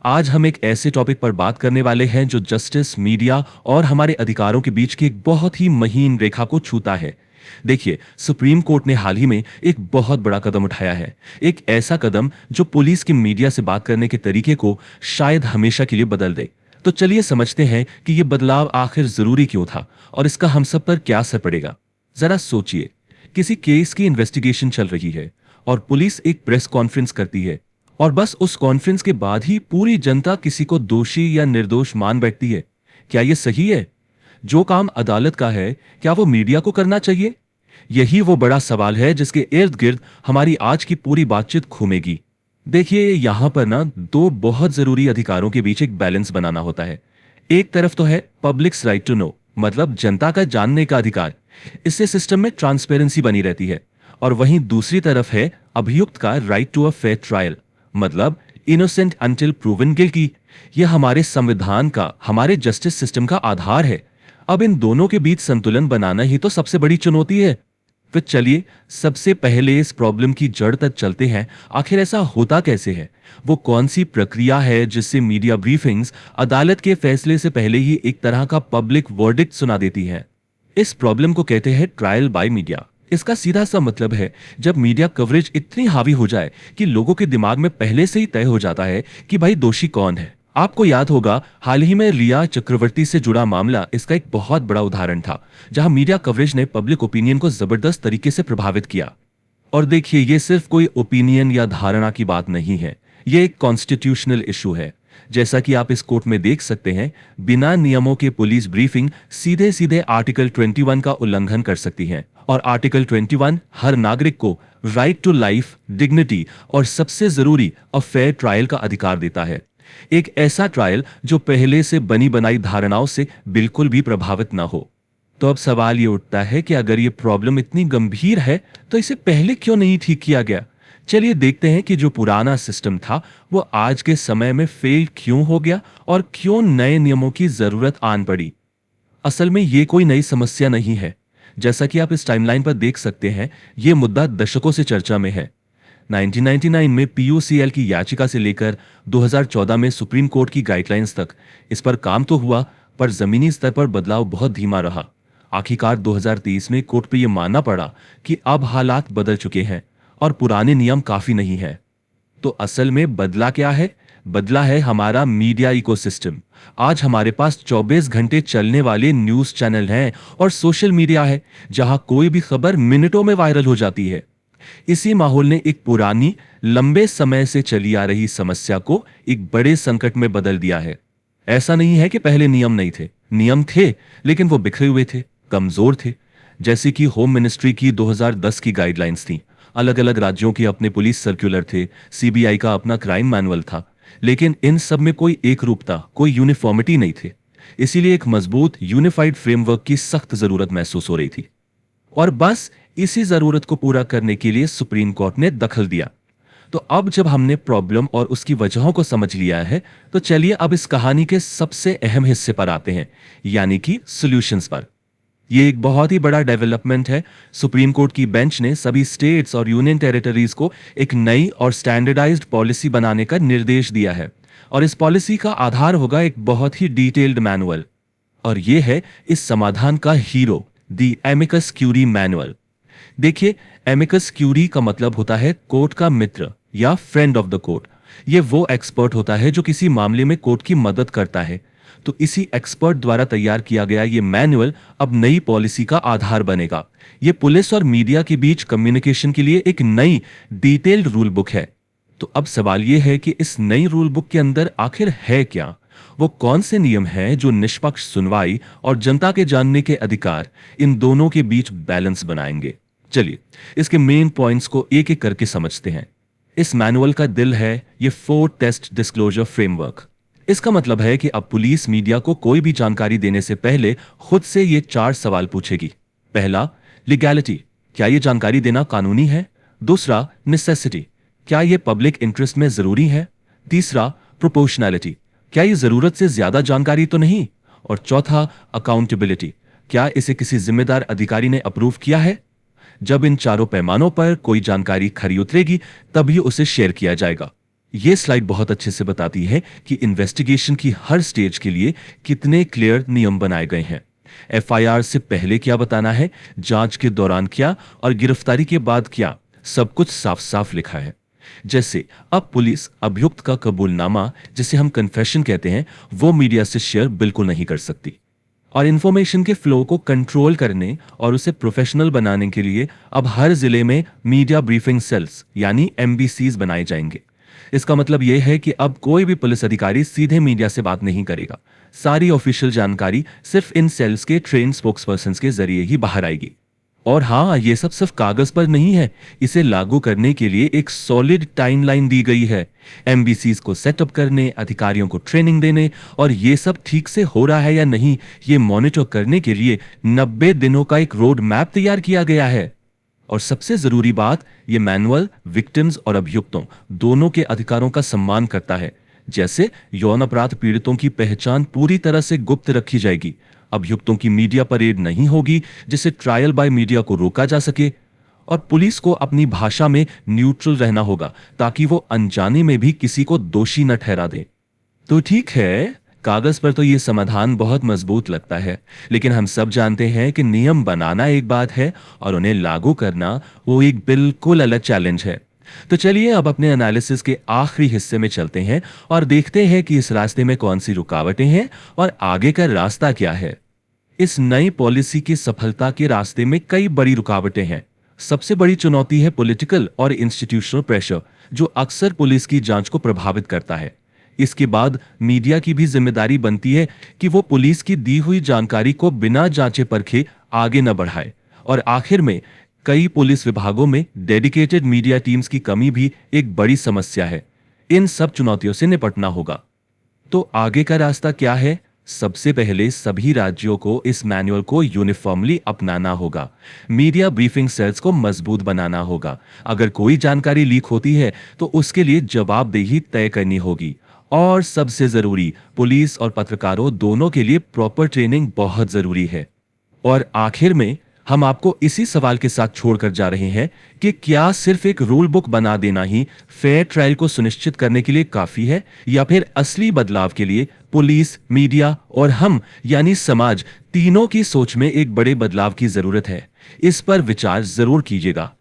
आज हम एक ऐसे टॉपिक पर बात करने वाले हैं जो जस्टिस, मीडिया और हमारे अधिकारों के बीच की एक बहुत ही महीन रेखा को छूता है। देखिए, सुप्रीम कोर्ट ने हाल ही में एक बहुत बड़ा कदम उठाया है। एक ऐसा कदम जो पुलिस की मीडिया से बात करने के तरीके को शायद हमेशा के लिए बदल दे। तो चलिए समझते हैं कि ये बदलाव आखिर जरूरी क्यों था और इसका हम सब पर क्या असर पड़ेगा। जरा सोचिए, किसी केस की इन्वेस्टिगेशन चल रही है और पुलिस एक प्रेस कॉन्फ्रेंस करती है और बस उस कॉन्फ्रेंस के बाद ही पूरी जनता किसी को दोषी या निर्दोष मान बैठती है। क्या यह सही है? जो काम अदालत का है, क्या वो मीडिया को करना चाहिए? यही वो बड़ा सवाल है जिसके इर्द गिर्द हमारी आज की पूरी बातचीत घूमेगी। देखिए, यहां पर ना दो बहुत जरूरी अधिकारों के बीच एक बैलेंस बनाना होता है। एक तरफ तो है पब्लिक्स राइट टू नो, मतलब जनता का जानने का अधिकार। इससे सिस्टम में ट्रांसपेरेंसी बनी रहती है। और वहीं दूसरी तरफ है अभियुक्त का right to a fair trial, मतलब इनोसेंट अंटिल प्रूवन गिल्टी। यह हमारे संविधान का, हमारे जस्टिस सिस्टम का आधार है। अब इन दोनों के बीच संतुलन बनाना ही तो सबसे बड़ी चुनौती है। तो चलिए सबसे पहले इस प्रॉब्लम की जड़ तक चलते हैं। आखिर ऐसा होता कैसे है? वो कौन सी प्रक्रिया है जिससे मीडिया ब्रीफिंग्स अदालत के फैसले से पहले ही एक तरह का पब्लिक वर्डिक्ट सुना देती है? इस प्रॉब्लम को कहते हैं ट्रायल बाय मीडिया। इसका सीधा सा मतलब है जब मीडिया कवरेज इतनी हावी हो जाए कि लोगों के दिमाग में पहले से ही तय हो जाता है कि भाई दोषी कौन है। आपको याद होगा, हाल ही में रिया चक्रवर्ती से जुड़ा मामला इसका एक बहुत बड़ा उदाहरण था, जहां मीडिया कवरेज ने पब्लिक ओपिनियन को जबरदस्त तरीके से प्रभावित किया। और देखिए, ये सिर्फ कोई ओपिनियन या धारणा की बात नहीं है, ये एक कॉन्स्टिट्यूशनल इशू है। जैसा कि आप इस कोर्ट में देख सकते हैं, बिना नियमों के पुलिस ब्रीफिंग सीधे सीधे आर्टिकल 21 का उल्लंघन कर सकती है। और आर्टिकल 21 हर नागरिक को राइट टू लाइफ, डिग्निटी और सबसे जरूरी अ फेयर ट्रायल का अधिकार देता है। एक ऐसा ट्रायल जो पहले से बनी बनाई धारणाओं से बिल्कुल भी प्रभावित ना हो। तो अब सवाल ये उठता है कि अगर ये प्रॉब्लम इतनी गंभीर है तो इसे पहले क्यों नहीं ठीक किया गया? चलिए देखते हैं कि जो पुराना सिस्टम था वो आज के समय में फेल क्यों हो गया और क्यों नए नियमों की जरूरत आन पड़ी। असल में ये कोई नई समस्या नहीं है। जैसा कि आप इस टाइमलाइन पर देख सकते हैं, ये मुद्दा दशकों से चर्चा में है। 1999 में पीयूसीएल की याचिका से लेकर 2014 में सुप्रीम कोर्ट की गाइडलाइंस तक इस पर काम तो हुआ, पर जमीनी स्तर पर बदलाव बहुत धीमा रहा। आखिरकार 2023 में कोर्ट पे ये मानना पड़ा कि अब हालात बदल चुके हैं और पुराने नियम काफी नहीं है। तो असल में बदला क्या है? बदला है हमारा मीडिया इकोसिस्टम। आज हमारे पास 24 घंटे चलने वाले न्यूज चैनल हैं और सोशल मीडिया है, जहां कोई भी खबर मिनटों में वायरल हो जाती है। इसी माहौल ने एक पुरानी, लंबे समय से चली आ रही समस्या को एक बड़े संकट में बदल दिया है। ऐसा नहीं है कि पहले नियम नहीं थे, नियम थे, लेकिन वो बिखरे हुए थे, कमजोर थे। जैसे कि होम मिनिस्ट्री की 2010 की गाइडलाइंस थी, अलग अलग राज्यों के अपने पुलिस सर्कुलर थे, सीबीआई का अपना क्राइम मैनुअल था, लेकिन इन सब में कोई एक रूपता, कोई यूनिफॉर्मिटी नहीं थे। इसीलिए एक मजबूत यूनिफाइड फ्रेमवर्क की सख्त जरूरत महसूस हो रही थी। और बस इसी जरूरत को पूरा करने के लिए सुप्रीम कोर्ट ने दखल दिया। तो अब जब हमने प्रॉब्लम और उसकी वजहों को समझ लिया है, तो चलिए अब इस कहानी के सबसे अहम हिस्से पर आते हैं, यानी कि सॉल्यूशंस पर। यह एक बहुत ही बड़ा डेवलपमेंट है। सुप्रीम कोर्ट की बेंच ने सभी स्टेट्स और यूनियन टेरिटरीज को एक नई और स्टैंडर्डाइज्ड पॉलिसी बनाने का निर्देश दिया है। और इस पॉलिसी का आधार होगा एक बहुत ही डिटेल्ड मैनुअल। और यह है इस समाधान का हीरो, दी एमिकस क्यूरी मैनुअल। देखिए, एमिकस क्यूरी का मतलब होता है कोर्ट का मित्र या फ्रेंड ऑफ द कोर्ट। यह वो एक्सपर्ट होता है जो किसी मामले में कोर्ट की मदद करता है। तो इसी एक्सपर्ट द्वारा तैयार किया गया ये मैनुअल अब नई पॉलिसी का आधार बनेगा। ये पुलिस और मीडिया के बीच कम्युनिकेशन के लिए एक नई डिटेल्ड रूल बुक है। तो अब सवाल यह है कि इस नई रूल बुक के अंदर आखिर है क्या? वो कौन से नियम हैं जो निष्पक्ष सुनवाई और जनता के जानने के अधिकार, इन दोनों के बीच बैलेंस बनाएंगे? चलिए इसके मेन पॉइंट्स को एक एक करके समझते हैं। इस मैनुअल का दिल है ये 4 टेस्ट डिस्क्लोजर फ्रेमवर्क। इसका मतलब है कि अब पुलिस मीडिया को कोई भी जानकारी देने से पहले खुद से ये 4 सवाल पूछेगी। पहला, लीगैलिटी, क्या ये जानकारी देना कानूनी है? दूसरा, नेसेसिटी, क्या ये पब्लिक इंटरेस्ट में जरूरी है? तीसरा, प्रोपोर्शनैलिटी, क्या ये जरूरत से ज्यादा जानकारी तो नहीं? और चौथा, अकाउंटेबिलिटी, क्या इसे किसी जिम्मेदार अधिकारी ने अप्रूव किया है? जब इन चारों पैमानों पर कोई जानकारी खरी उतरेगी तभी उसे शेयर किया जाएगा। ये स्लाइड बहुत अच्छे से बताती है कि इन्वेस्टिगेशन की हर स्टेज के लिए कितने क्लियर नियम बनाए गए हैं। एफआईआर से पहले क्या बताना है, जांच के दौरान क्या और गिरफ्तारी के बाद क्या, सब कुछ साफ साफ लिखा है। जैसे अब पुलिस अभियुक्त का कबूलनामा, जिसे हम कन्फेशन कहते हैं, वो मीडिया से शेयर बिल्कुल नहीं कर सकती। और इंफॉर्मेशन के फ्लो को कंट्रोल करने और उसे प्रोफेशनल बनाने के लिए अब हर जिले में मीडिया ब्रीफिंग सेल्स यानी एमबीसीज बनाए जाएंगे। इसका मतलब यह है कि अब कोई भी पुलिस अधिकारी सीधे मीडिया से बात नहीं करेगा। सारी ऑफिशियल जानकारी सिर्फ इन सेल्स के ट्रेन स्पोक्सपर्सन के जरिए ही बाहर आएगी। और हाँ, ये सब सिर्फ कागज पर नहीं है, इसे लागू करने के लिए एक सॉलिड टाइमलाइन दी गई है। एमबीसीज को सेटअप करने, अधिकारियों को ट्रेनिंग देने और ये सब ठीक से हो रहा है या नहीं, ये मॉनिटर करने के लिए 90 दिनों का एक रोड मैप तैयार किया गया है। और सबसे जरूरी बात, ये मैनुअल विक्टिम्स और अभियुक्तों दोनों के अधिकारों का सम्मान करता है। जैसे यौन अपराध पीड़ितों की पहचान पूरी तरह से गुप्त रखी जाएगी, अभियुक्तों की मीडिया परेड नहीं होगी जिससे ट्रायल बाय मीडिया को रोका जा सके, और पुलिस को अपनी भाषा में न्यूट्रल रहना होगा ताकि वो अनजाने में भी किसी को दोषी न ठहरा दे। तो ठीक है, कागज पर तो ये समाधान बहुत मजबूत लगता है, लेकिन हम सब जानते हैं कि नियम बनाना एक बात है और उन्हें लागू करना वो एक बिल्कुल अलग चैलेंज है। तो चलिए अब अपने एनालिसिस के आखिरी हिस्से में चलते हैं और देखते हैं कि इस रास्ते में कौन सी रुकावटें हैं और आगे का रास्ता क्या है। इस नई पॉलिसी की सफलता के रास्ते में कई बड़ी रुकावटें हैं। सबसे बड़ी चुनौती है पॉलिटिकल और इंस्टीट्यूशनल प्रेशर, जो अक्सर पुलिस की जांच को प्रभावित करता है। इसके बाद मीडिया की भी जिम्मेदारी बनती है कि वो पुलिस की दी हुई जानकारी को बिना जांचे परखे आगे न बढ़ाए। और आखिर में कई पुलिस विभागों में डेडिकेटेड मीडिया टीम्स की कमी भी एक बड़ी समस्या है। इन सब चुनौतियों से निपटना होगा। तो आगे का रास्ता क्या है? सबसे पहले सभी राज्यों को इस मैनुअल को यूनिफॉर्मली अपनाना होगा। मीडिया ब्रीफिंग सेल्स को मजबूत बनाना होगा। अगर कोई जानकारी लीक होती है तो उसके लिए जवाबदेही तय करनी होगी। और सबसे जरूरी, पुलिस और पत्रकारों दोनों के लिए प्रॉपर ट्रेनिंग बहुत जरूरी है। और आखिर में हम आपको इसी सवाल के साथ छोड़कर जा रहे हैं कि क्या सिर्फ एक रूल बुक बना देना ही फेयर ट्रायल को सुनिश्चित करने के लिए काफी है, या फिर असली बदलाव के लिए पुलिस, मीडिया और हम यानी समाज तीनों की सोच में एक बड़े बदलाव की जरूरत है। इस पर विचार जरूर कीजिएगा।